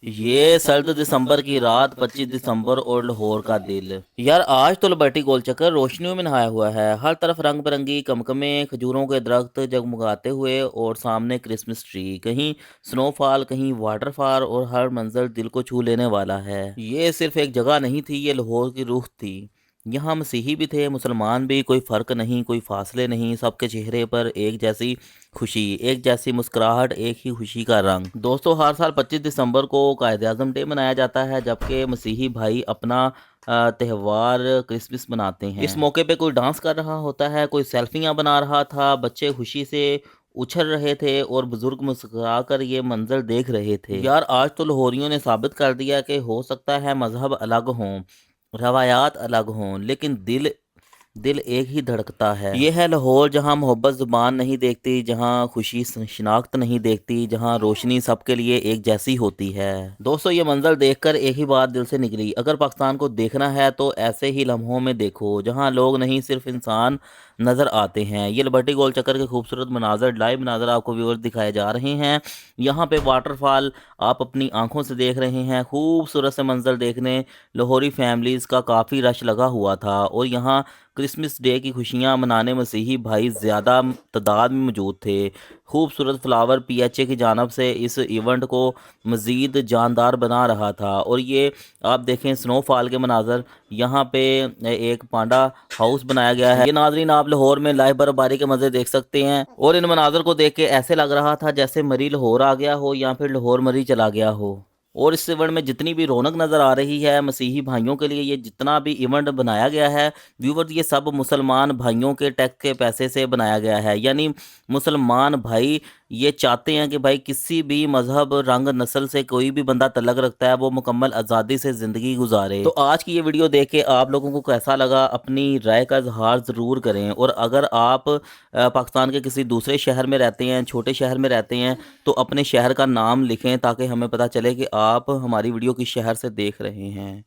ये सर्द दिसंबर की रात, 25 दिसंबर और लाहौर का दिल। यार आज तो लिबर्टी गोल चक्कर रोशनियों में नहाया हुआ है। हर तरफ रंग बिरंगी कमकमे, खजूरों के दरख्त जगमगाते हुए और सामने क्रिसमस ट्री। कहीं स्नोफॉल, कहीं वाटरफॉल और हर मंजर दिल को छू लेने वाला है। ये सिर्फ एक जगह नहीं थी, ये लाहौर की रूह थी। यहाँ मसीही भी थे, मुसलमान भी, कोई फ़र्क नहीं, कोई फासले नहीं। सबके चेहरे पर एक जैसी खुशी, एक जैसी मुस्कुराहट, एक ही खुशी का रंग। दोस्तों, हर साल 25 दिसंबर को कायद-ए-आज़म डे मनाया जाता है, जबकि मसीही भाई अपना त्यौहार क्रिसमस मनाते हैं। इस मौके पे कोई डांस कर रहा होता है, कोई सेल्फियाँ बना रहा था, बच्चे खुशी से उछल रहे थे और बुजुर्ग मुस्कुराकर ये मंजर देख रहे थे। यार आज तो लाहौरियों ने साबित कर दिया कि हो सकता है मजहब अलग हों, रवायात अलग हों, लेकिन दिल दिल एक ही धड़कता है। ये है लाहौर, जहाँ मोहब्बत ज़ुबान नहीं देखती, जहाँ खुशी शिनाख्त नहीं देखती, जहाँ रोशनी सबके लिए एक जैसी होती है। दोस्तों, ये मंजर देखकर एक ही बात दिल से निकली, अगर पाकिस्तान को देखना है तो ऐसे ही लम्हों में देखो, जहाँ लोग नहीं सिर्फ इंसान नज़र आते हैं। ये लिबर्टी गोल चक्कर के खूबसूरत मनाजर, लाइव मनाजर आपको व्यूअर्स दिखाए जा रहे हैं। यहाँ पे वाटरफॉल आप अपनी आंखों से देख रहे हैं। खूबसूरत से मंजर देखने लाहौरी फैमिलीज़ का काफ़ी रश लगा हुआ था और यहाँ क्रिसमस डे की खुशियां मनाने मसीही भाई ज़्यादा तादाद में मौजूद थे। खूबसूरत फ्लावर पीएचए की जानब से इस इवेंट को मज़ीद जानदार बना रहा था। और ये आप देखें स्नोफॉल के मनाजर, यहाँ पे एक पांडा हाउस बनाया गया है। ये नाजरीन आप लाहौर में लाइव बर्फबारी के मज़े देख सकते हैं और इन मनाजर को देख के ऐसे लग रहा था जैसे मरी लाहौर आ गया हो या फिर लाहौर मरी चला गया हो। और इस इवेंट में जितनी भी रौनक नज़र आ रही है मसीही भाइयों के लिए, ये जितना भी इवेंट बनाया गया है व्यूवर, ये सब मुसलमान भाइयों के टैक्स के पैसे से बनाया गया है। यानी मुसलमान भाई ये चाहते हैं कि भाई किसी भी मजहब, रंग, नस्ल से कोई भी बंदा तल्लक रखता है वो मुकम्मल आज़ादी से ज़िंदगी गुजारे। तो आज की ये वीडियो देख के आप लोगों को कैसा लगा, अपनी राय का इजहार ज़रूर करें। और अगर आप पाकिस्तान के किसी दूसरे शहर में रहते हैं, छोटे शहर में रहते हैं, तो अपने शहर का नाम लिखें ताकि हमें पता चले कि आप हमारी वीडियो किस शहर से देख रहे हैं।